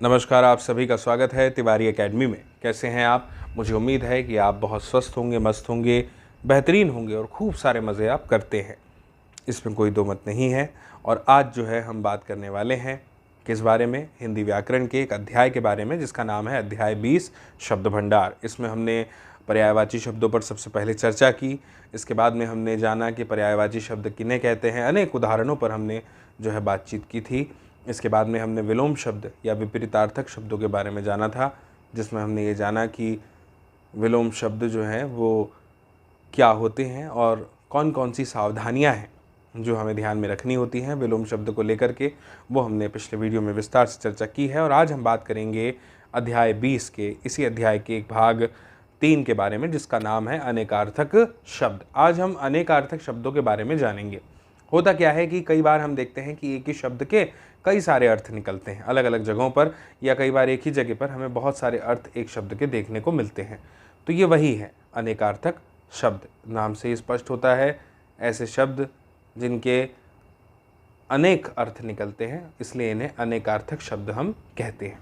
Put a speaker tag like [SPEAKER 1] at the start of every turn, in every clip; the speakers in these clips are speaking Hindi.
[SPEAKER 1] नमस्कार, आप सभी का स्वागत है तिवारी एकेडमी में। कैसे हैं आप? मुझे उम्मीद है कि आप बहुत स्वस्थ होंगे, मस्त होंगे, बेहतरीन होंगे और खूब सारे मज़े आप करते हैं। इसमें कोई दो मत नहीं है। और आज जो है हम बात करने वाले हैं किस बारे में? हिंदी व्याकरण के एक अध्याय के बारे में जिसका नाम है अध्याय 20 शब्द भंडार। इसमें हमने पर्यायवाची शब्दों पर सबसे पहले चर्चा की। इसके बाद में हमने जाना कि पर्यायवाची शब्द किन्हें कहते हैं। अनेक उदाहरणों पर हमने जो है बातचीत की थी। इसके बाद में हमने विलोम शब्द या विपरीतार्थक शब्दों के बारे में जाना था, जिसमें हमने ये जाना कि विलोम शब्द जो हैं वो क्या होते हैं और कौन कौन सी सावधानियां हैं जो हमें ध्यान में रखनी होती हैं विलोम शब्द को लेकर के। वो हमने पिछले वीडियो में विस्तार से चर्चा की है। और आज हम बात करेंगे अध्याय 20 के इसी अध्याय के एक भाग 3 के बारे में, जिसका नाम है अनेकार्थक शब्द। आज हम अनेकार्थक शब्दों के बारे में जानेंगे। होता क्या है कि कई बार हम देखते हैं कि एक ही शब्द के कई सारे अर्थ निकलते हैं अलग अलग जगहों पर, या कई बार एक ही जगह पर हमें बहुत सारे अर्थ एक शब्द के देखने को मिलते हैं। तो ये वही है अनेकार्थक शब्द। नाम से ही स्पष्ट होता है, ऐसे शब्द जिनके अनेक अर्थ निकलते हैं, इसलिए इन्हें अनेकार्थक शब्द हम कहते हैं।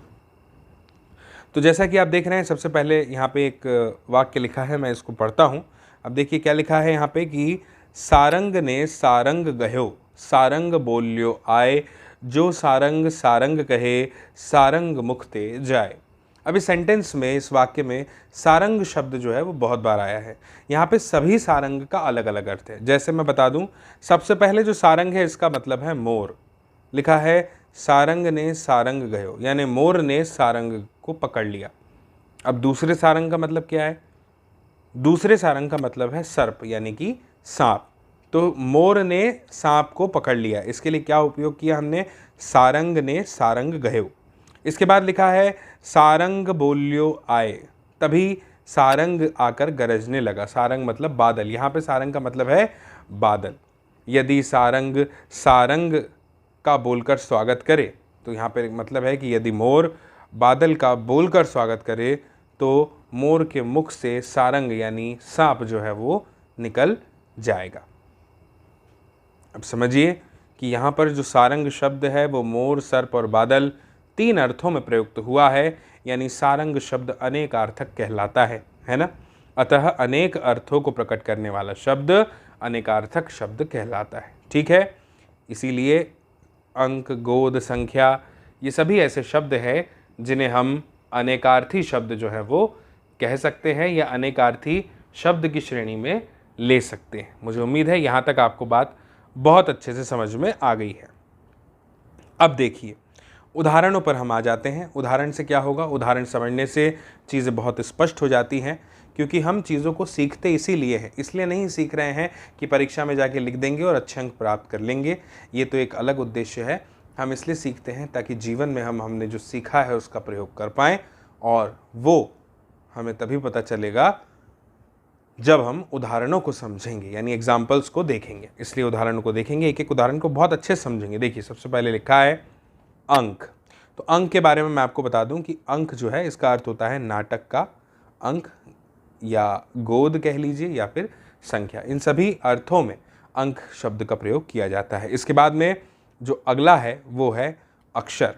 [SPEAKER 1] तो जैसा कि आप देख रहे हैं, सबसे पहले यहाँ पे एक वाक्य लिखा है, मैं इसको पढ़ता हूँ। अब देखिए क्या लिखा है यहाँ पे कि सारंग ने सारंग गह्यो, सारंग बोल्यो आए, जो सारंग सारंग कहे, सारंग मुखते जाए। अब इस सेंटेंस में, इस वाक्य में सारंग शब्द जो है वो बहुत बार आया है। यहाँ पे सभी सारंग का अलग अलग अर्थ है। जैसे मैं बता दूं, सबसे पहले जो सारंग है इसका मतलब है मोर। लिखा है सारंग ने सारंग गयो, यानी मोर ने सारंग को पकड़ लिया। अब दूसरे सारंग का मतलब क्या है? दूसरे सारंग का मतलब है सर्प, यानी कि सांप। तो मोर ने सांप को पकड़ लिया, इसके लिए क्या उपयोग किया हमने? सारंग ने सारंग गयो। इसके बाद लिखा है सारंग बोल्यो आए, तभी सारंग आकर गरजने लगा। सारंग मतलब बादल, यहाँ पे सारंग का मतलब है बादल। यदि सारंग सारंग का बोलकर स्वागत करे, तो यहाँ पे मतलब है कि यदि मोर बादल का बोलकर स्वागत करे तो मोर के मुख से सारंग यानी सांप जो है वो निकल जाएगा। अब समझिए कि यहाँ पर जो सारंग शब्द है वो मोर, सर्प और बादल 3 अर्थों में प्रयुक्त हुआ है, यानी सारंग शब्द अनेकार्थक कहलाता है ना। अतः अनेक अर्थों को प्रकट करने वाला शब्द अनेकार्थक शब्द कहलाता है। ठीक है, इसीलिए अंक, गोद, संख्या ये सभी ऐसे शब्द हैं जिन्हें हम अनेकार्थी शब्द जो है वो कह सकते हैं या अनेकार्थी शब्द की श्रेणी में ले सकते हैं। मुझे उम्मीद है यहाँ तक आपको बात बहुत अच्छे से समझ में आ गई है। अब देखिए उदाहरणों पर हम आ जाते हैं। उदाहरण से क्या होगा? उदाहरण समझने से चीज़ें बहुत स्पष्ट हो जाती हैं, क्योंकि हम चीज़ों को सीखते इसीलिए हैं। इसलिए नहीं सीख रहे हैं कि परीक्षा में जाके लिख देंगे और अच्छे अंक प्राप्त कर लेंगे, ये तो एक अलग उद्देश्य है। हम इसलिए सीखते हैं ताकि जीवन में हमने जो सीखा है उसका प्रयोग कर पाएँ, और वो हमें तभी पता चलेगा जब हम उदाहरणों को समझेंगे, यानी एग्जाम्पल्स को देखेंगे। इसलिए उदाहरणों को देखेंगे, एक एक उदाहरण को बहुत अच्छे से समझेंगे। देखिए सबसे पहले लिखा है अंक। तो अंक के बारे में मैं आपको बता दूं कि अंक जो है इसका अर्थ होता है नाटक का अंक, या गोद कह लीजिए, या फिर संख्या। इन सभी अर्थों में अंक शब्द का प्रयोग किया जाता है। इसके बाद में जो अगला है वो है अक्षर।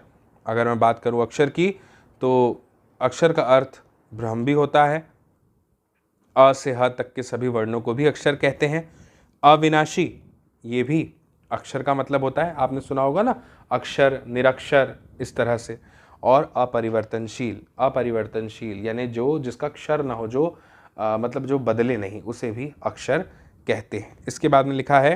[SPEAKER 1] अगर मैं बात करूं अक्षर की, तो अक्षर का अर्थ ब्रह्म भी होता है। अ से ह तक के सभी वर्णों को भी अक्षर कहते हैं। अविनाशी ये भी अक्षर का मतलब होता है। आपने सुना होगा ना, अक्षर, निरक्षर, इस तरह से। और अपरिवर्तनशील, अपरिवर्तनशील यानी जो जिसका क्षर ना हो, जो मतलब जो बदले नहीं, उसे भी अक्षर कहते हैं। इसके बाद में लिखा है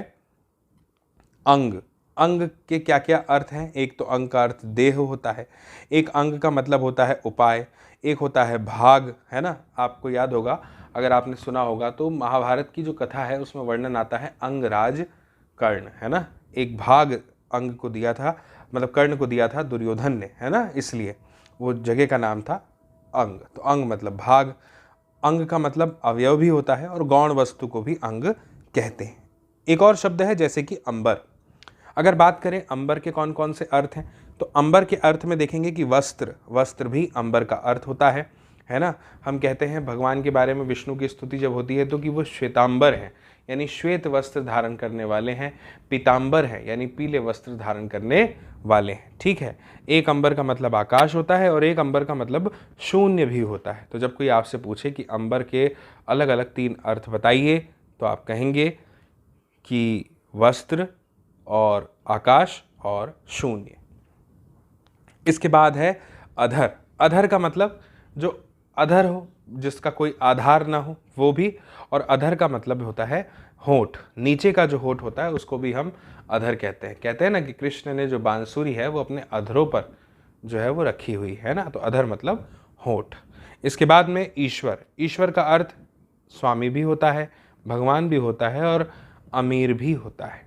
[SPEAKER 1] अंग। अंग के क्या क्या अर्थ हैं? एक तो अंग का अर्थ देह होता है, एक अंग का मतलब होता है उपाय, एक होता है भाग, है ना। आपको याद होगा, अगर आपने सुना होगा तो महाभारत की जो कथा है उसमें वर्णन आता है अंगराज कर्ण, है ना। एक भाग अंग को दिया था, मतलब कर्ण को दिया था दुर्योधन ने, है ना, इसलिए वो जगह का नाम था अंग। तो अंग मतलब भाग। अंग का मतलब अवयव भी होता है, और गौण वस्तु को भी अंग कहते हैं। एक और शब्द है जैसे कि अंबर। अगर बात करें अंबर के कौन कौन से अर्थ हैं, तो अंबर के अर्थ में देखेंगे कि वस्त्र, वस्त्र भी अंबर का अर्थ होता है। है ना। हम कहते हैं भगवान के बारे में विष्णु की स्तुति जब होती है तो कि वो श्वेतांबर हैं, यानी श्वेत वस्त्र धारण करने वाले हैं, पीतांबर है यानी पीले वस्त्र धारण करने वाले हैं। ठीक है, एक अंबर का मतलब आकाश होता है और एक अंबर का मतलब शून्य भी होता है। तो जब कोई आपसे पूछे कि अंबर के अलग अलग 3 अर्थ बताइए तो आप कहेंगे कि वस्त्र और आकाश और शून्य। इसके बाद है अधर। अधर का मतलब जो अधर हो, जिसका कोई आधार ना हो, वो भी। और अधर का मतलब होता है होठ, नीचे का जो होठ होता है उसको भी हम अधर कहते हैं। कहते हैं ना कि कृष्ण ने जो बांसुरी है वो अपने अधरों पर जो है वो रखी हुई है ना, तो अधर मतलब होठ। इसके बाद में ईश्वर। ईश्वर का अर्थ स्वामी भी होता है, भगवान भी होता है और अमीर भी होता है।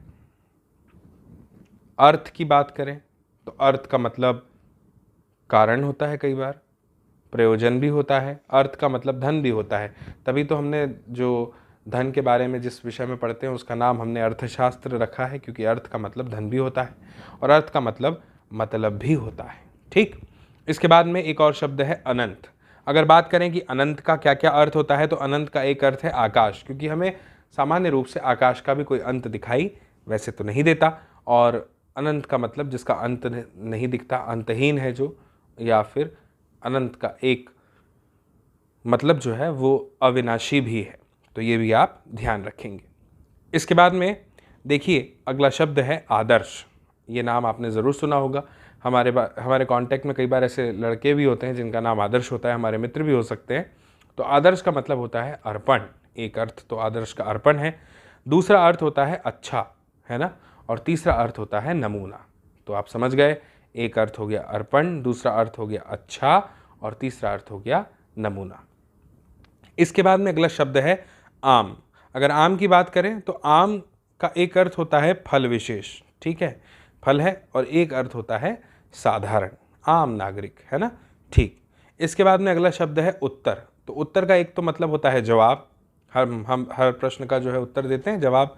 [SPEAKER 1] अर्थ की बात करें तो अर्थ का मतलब कारण होता है, कई बार प्रयोजन भी होता है। अर्थ का मतलब धन भी होता है, तभी तो हमने जो धन के बारे में जिस विषय में पढ़ते हैं उसका नाम हमने अर्थशास्त्र रखा है, क्योंकि अर्थ का मतलब धन भी होता है और अर्थ का मतलब भी होता है। ठीक, इसके बाद में एक और शब्द है अनंत। अगर बात करें कि अनंत का क्या क्या अर्थ होता है तो अनंत का एक अर्थ है आकाश, क्योंकि हमें सामान्य रूप से आकाश का भी कोई अंत दिखाई वैसे तो नहीं देता, और अनंत का मतलब जिसका अंत नहीं दिखता, अंतहीन है जो, या फिर अनंत का एक मतलब जो है वो अविनाशी भी है। तो ये भी आप ध्यान रखेंगे। इसके बाद में देखिए अगला शब्द है आदर्श। ये नाम आपने ज़रूर सुना होगा। हमारे कांटेक्ट में कई बार ऐसे लड़के भी होते हैं जिनका नाम आदर्श होता है, हमारे मित्र भी हो सकते हैं। तो आदर्श का मतलब होता है अर्पण। एक अर्थ तो आदर्श का अर्पण है, दूसरा अर्थ होता है अच्छा, है ना, और तीसरा अर्थ होता है नमूना। तो आप समझ गए, एक अर्थ हो गया अर्पण, दूसरा अर्थ हो गया अच्छा और तीसरा अर्थ हो गया नमूना। इसके बाद में अगला शब्द है आम। अगर आम की बात करें तो आम का एक अर्थ होता है फल विशेष, ठीक है, फल है, और एक अर्थ होता है साधारण, आम नागरिक, है ना। ठीक, इसके बाद में अगला शब्द है उत्तर। तो उत्तर का एक तो मतलब होता है जवाब, हम हर प्रश्न का जो है उत्तर देते हैं, जवाब।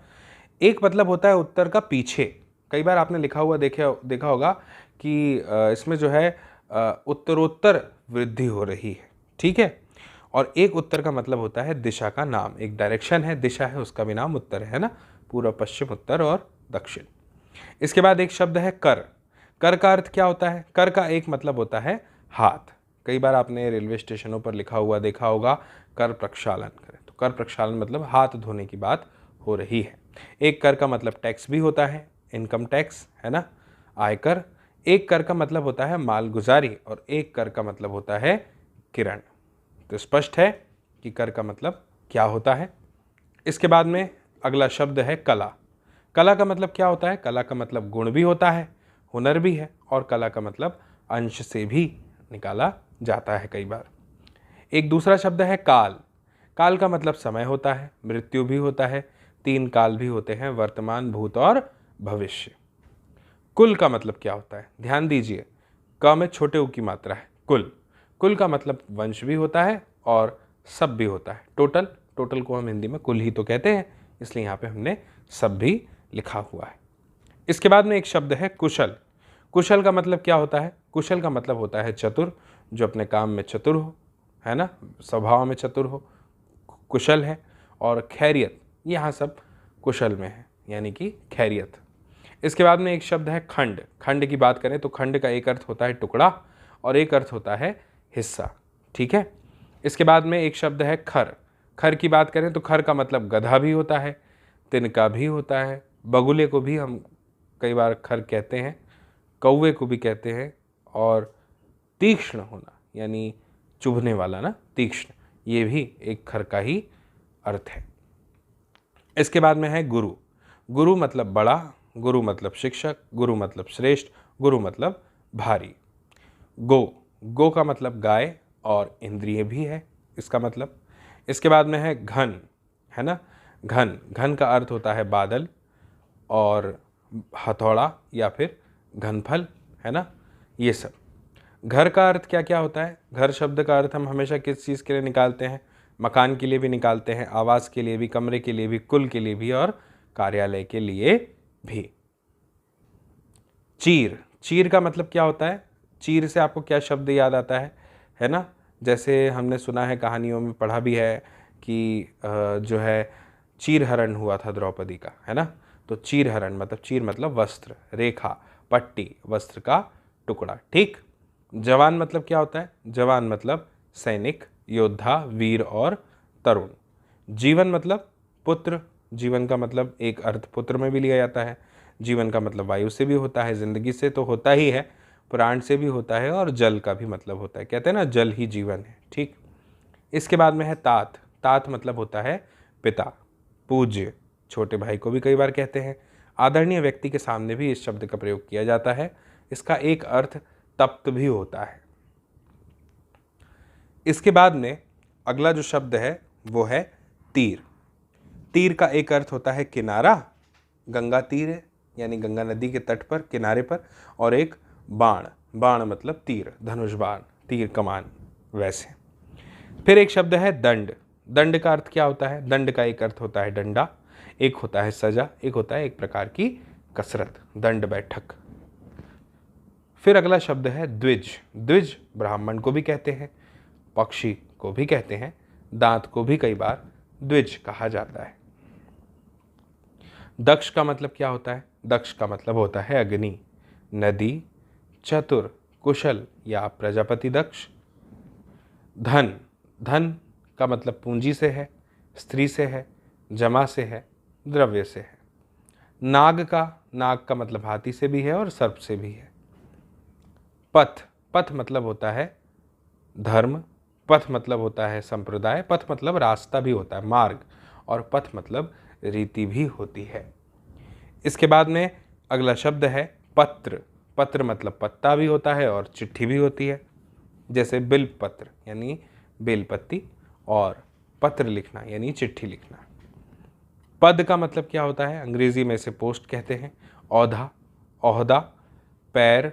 [SPEAKER 1] एक मतलब होता है उत्तर का पीछे। कई बार आपने लिखा हुआ देखा होगा कि इसमें जो है उत्तरोत्तर वृद्धि हो रही है, ठीक है। और एक उत्तर का मतलब होता है दिशा का नाम, एक डायरेक्शन है, दिशा है, उसका भी नाम उत्तर है ना, पूर्व पश्चिम उत्तर और दक्षिण। इसके बाद एक शब्द है कर। कर का अर्थ क्या होता है? कर का एक मतलब होता है हाथ। कई बार आपने रेलवे स्टेशनों पर लिखा हुआ देखा होगा कर प्रक्षालन करें, तो कर प्रक्षालन मतलब हाथ धोने की बात हो रही है। एक कर का मतलब टैक्स भी होता है, इनकम टैक्स, है ना, आयकर। एक कर का मतलब होता है मालगुजारी और एक कर का मतलब होता है किरण। तो स्पष्ट है कि कर का मतलब क्या होता है। इसके बाद में अगला शब्द है कला। कला का मतलब क्या होता है? कला का मतलब गुण भी होता है, हुनर भी है, और कला का मतलब अंश से भी निकाला जाता है कई बार। एक दूसरा शब्द है काल। काल का मतलब समय होता है, मृत्यु भी होता है, 3 काल भी होते हैं, वर्तमान, भूत और भविष्य। कुल का मतलब क्या होता है? ध्यान दीजिए, क में छोटे उ की मात्रा है, कुल। कुल का मतलब वंश भी होता है और सब भी होता है, टोटल। टोटल को हम हिंदी में कुल ही तो कहते हैं, इसलिए यहाँ पे हमने सब भी लिखा हुआ है। इसके बाद में एक शब्द है कुशल। कुशल का मतलब क्या होता है? कुशल का मतलब होता है चतुर, जो अपने काम में चतुर हो, है ना, स्वभाव में चतुर हो, कुशल है। और खैरियत, यहाँ सब कुशल में है, यानी कि खैरियत। इसके बाद में एक शब्द है खंड। खंड की बात करें तो खंड का एक अर्थ होता है टुकड़ा और एक अर्थ होता है हिस्सा, ठीक है। इसके बाद में एक शब्द है खर। खर की बात करें तो खर का मतलब गधा भी होता है, तिनका भी होता है, बगुले को भी हम कई बार खर कहते हैं, कौवे को भी कहते हैं, और तीक्ष्ण होना यानी चुभने वाला ना, तीक्ष्ण, ये भी एक खर का ही अर्थ है। इसके बाद में है गुरु। गुरु मतलब बड़ा, गुरु मतलब शिक्षक, गुरु मतलब श्रेष्ठ, गुरु मतलब भारी। गो, गो का मतलब गाय और इंद्रिय भी है इसका मतलब। इसके बाद में है घन, है ना, घन। घन का अर्थ होता है बादल और हथौड़ा या फिर घनफल, है ना, ये सब। घर का अर्थ क्या क्या होता है? घर शब्द का अर्थ हम हमेशा किस चीज़ के लिए निकालते हैं? मकान के लिए भी निकालते हैं, आवास के लिए भी, कमरे के लिए भी, कुल के लिए भी और कार्यालय के लिए भी। चीर। चीर का मतलब क्या होता है? चीर से आपको क्या शब्द याद आता है ना? जैसे हमने सुना है, कहानियों में पढ़ा भी है कि जो है चीरहरण हुआ था द्रौपदी का, है ना। तो चीरहरण मतलब, चीर मतलब वस्त्र, रेखा, पट्टी, वस्त्र का टुकड़ा। ठीक। जवान मतलब क्या होता है? जवान मतलब सैनिक, योद्धा, वीर और तरुण। जीवन मतलब पुत्र। जीवन का मतलब एक अर्थ पुत्र में भी लिया जाता है। जीवन का मतलब वायु से भी होता है, जिंदगी से तो होता ही है, प्राण से भी होता है, और जल का भी मतलब होता है। कहते हैं ना, जल ही जीवन है। ठीक। इसके बाद में है तात। तात मतलब होता है पिता, पूज्य। छोटे भाई को भी कई बार कहते हैं। आदरणीय व्यक्ति के सामने भी इस शब्द का प्रयोग किया जाता है। इसका एक अर्थ तप्त भी होता है। इसके बाद में अगला जो शब्द है वो है तीर। तीर का एक अर्थ होता है किनारा, गंगा तीर है यानी गंगा नदी के तट पर, किनारे पर। और एक बाण। बाण मतलब तीर, धनुष बाण, तीर कमान, वैसे। फिर एक शब्द है दंड। दंड का अर्थ क्या होता है? दंड का एक अर्थ होता है डंडा, एक होता है सजा, एक होता है एक प्रकार की कसरत, दंड बैठक। फिर अगला शब्द है द्विज। द्विज ब्राह्मण को भी कहते हैं, पक्षी को भी कहते हैं, दांत को भी कई बार द्विज कहा जाता है। दक्ष का मतलब क्या होता है? दक्ष का मतलब होता है अग्नि, नदी, चतुर, कुशल या प्रजापति दक्ष। धन। धन का मतलब पूंजी से है, स्त्री से है, जमा से है, द्रव्य से है। नाग का मतलब हाथी से भी है और सर्प से भी है। पथ। पथ मतलब होता है धर्म, पथ मतलब होता है संप्रदाय, पथ मतलब रास्ता भी होता है, मार्ग, और पथ मतलब रीति भी होती है। इसके बाद में अगला शब्द है पत्र। पत्र मतलब पत्ता भी होता है और चिट्ठी भी होती है, जैसे बिल्व पत्र यानी बेलपत्ती, और पत्र लिखना यानी चिट्ठी लिखना। पद का मतलब क्या होता है? अंग्रेजी में इसे पोस्ट कहते हैं। औधा, ओहदा, पैर,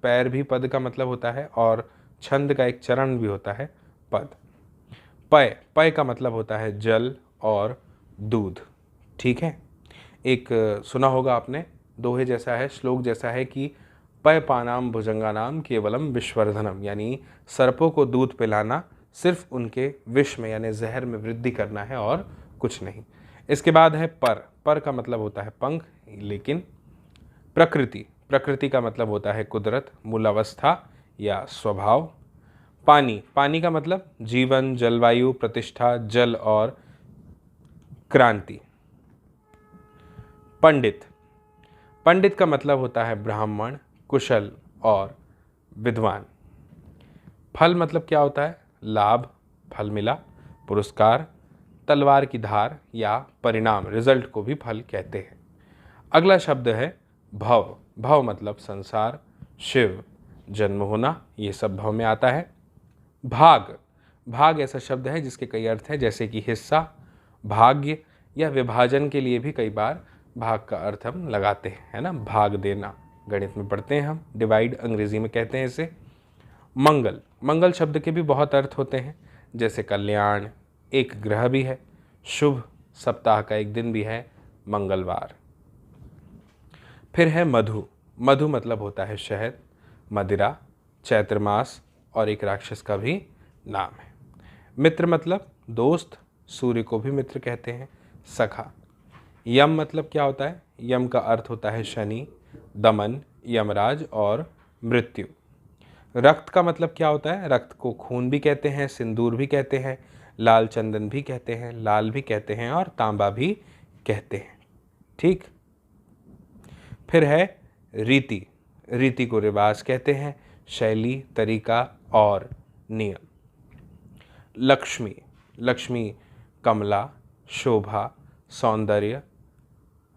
[SPEAKER 1] पैर भी पद का मतलब होता है, और छंद का एक चरण भी होता है पद। पय। पय का मतलब होता है जल और दूध। ठीक है। एक सुना होगा आपने, दोहे जैसा है, श्लोक जैसा है कि पय पानाम भुजंगानाम केवलम विश्वर्धनम, यानी सर्पों को दूध पिलाना सिर्फ उनके विष में यानी जहर में वृद्धि करना है और कुछ नहीं। इसके बाद है पर। पर का मतलब होता है पंख, लेकिन प्रकृति। प्रकृति का मतलब होता है कुदरत, मूलावस्था या स्वभाव। पानी। पानी का मतलब जीवन, जलवायु, प्रतिष्ठा, जल और क्रांति। पंडित। पंडित का मतलब होता है ब्राह्मण, कुशल और विद्वान। फल मतलब क्या होता है? लाभ, फल मिला, पुरस्कार, तलवार की धार या परिणाम, रिजल्ट को भी फल कहते हैं। अगला शब्द है भव। भव मतलब संसार, शिव, जन्म होना, ये सब भव में आता है। भाग। भाग ऐसा शब्द है जिसके कई अर्थ हैं, जैसे कि हिस्सा, भाग्य या विभाजन के लिए भी कई बार भाग का अर्थ हम लगाते हैं, है ना, भाग देना। गणित में पढ़ते हैं हम, डिवाइड अंग्रेजी में कहते हैं इसे। मंगल। मंगल शब्द के भी बहुत अर्थ होते हैं, जैसे कल्याण, एक ग्रह भी है, शुभ, सप्ताह का एक दिन भी है मंगलवार। फिर है मधु। मधु मतलब होता है शहद, मदिरा, चैत्र मास और एक राक्षस का भी नाम है। मित्र मतलब दोस्त, सूर्य को भी मित्र कहते हैं, सखा। यम मतलब क्या होता है? यम का अर्थ होता है शनि, दमन, यमराज और मृत्यु। रक्त का मतलब क्या होता है? रक्त को खून भी कहते हैं, सिंदूर भी कहते हैं, लाल चंदन भी कहते हैं, लाल भी कहते हैं और तांबा भी कहते हैं। ठीक। फिर है रीति। रीति को रिवाज कहते हैं, शैली, तरीका और नियम। लक्ष्मी। लक्ष्मी कमला, शोभा, सौंदर्य,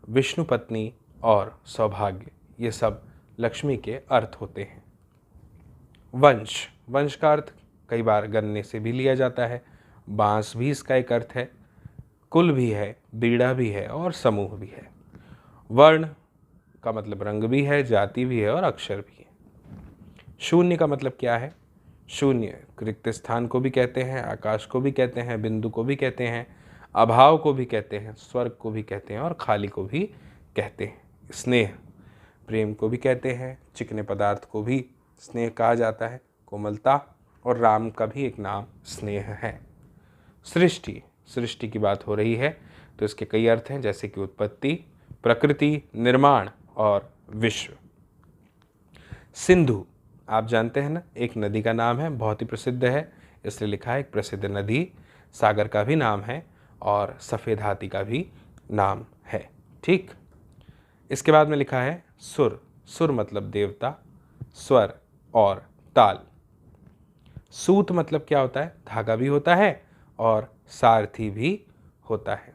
[SPEAKER 1] विष्णु पत्नी और सौभाग्य, ये सब लक्ष्मी के अर्थ होते हैं। वंश। वंश का अर्थ कई बार गन्ने से भी लिया जाता है, बांस भी इसका एक अर्थ है, कुल भी है, बीड़ा भी है और समूह भी है। वर्ण का मतलब रंग भी है, जाति भी है और अक्षर भी है। शून्य का मतलब क्या है? शून्य रिक्त स्थान को भी कहते हैं, आकाश को भी कहते हैं, बिंदु को भी कहते हैं, अभाव को भी कहते हैं, स्वर्ग को भी कहते हैं और खाली को भी कहते हैं। स्नेह, प्रेम को भी कहते हैं, चिकने पदार्थ को भी स्नेह कहा जाता है, कोमलता, और राम का भी एक नाम स्नेह है। सृष्टि, सृष्टि की बात हो रही है तो इसके कई अर्थ हैं, जैसे कि उत्पत्ति, प्रकृति, निर्माण और विश्व। सिंधु, आप जानते हैं ना, एक नदी का नाम है, बहुत ही प्रसिद्ध है, इसलिए लिखा है एक प्रसिद्ध नदी। सागर का भी नाम है और सफ़ेद हाथी का भी नाम है। ठीक, इसके बाद में लिखा है सुर। सुर मतलब देवता, स्वर और ताल। सूत मतलब क्या होता है? धागा भी होता है और सारथी भी होता है।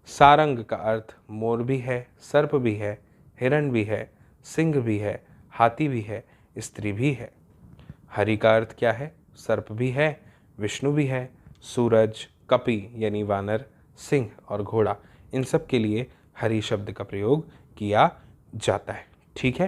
[SPEAKER 1] सारंग का अर्थ मोर भी है, सर्प भी है, हिरण भी है, सिंह भी है, हाथी भी है, स्त्री भी है। हरि का अर्थ क्या है? सर्प भी है, विष्णु भी है, सूरज, कपि यानी वानर, सिंह और घोड़ा, इन सब के लिए हरि शब्द का प्रयोग किया जाता है। ठीक है,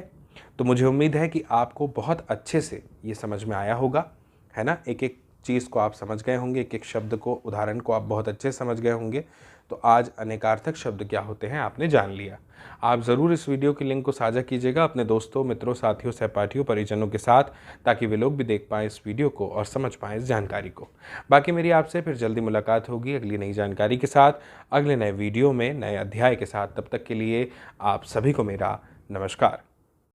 [SPEAKER 1] तो मुझे उम्मीद है कि आपको बहुत अच्छे से ये समझ में आया होगा, है ना। एक एक चीज़ को आप समझ गए होंगे, एक एक शब्द को, उदाहरण को आप बहुत अच्छे समझ गए होंगे। तो आज अनेकार्थक शब्द क्या होते हैं आपने जान लिया। आप ज़रूर इस वीडियो की लिंक को साझा कीजिएगा अपने दोस्तों, मित्रों, साथियों, सहपाठियों, परिजनों के साथ, ताकि वे लोग भी देख पाएँ इस वीडियो को और समझ पाएँ इस जानकारी को। बाकी मेरी आपसे फिर जल्दी मुलाकात होगी अगली नई जानकारी के साथ, अगले नए वीडियो में, नए अध्याय के साथ। तब तक के लिए आप सभी को मेरा नमस्कार।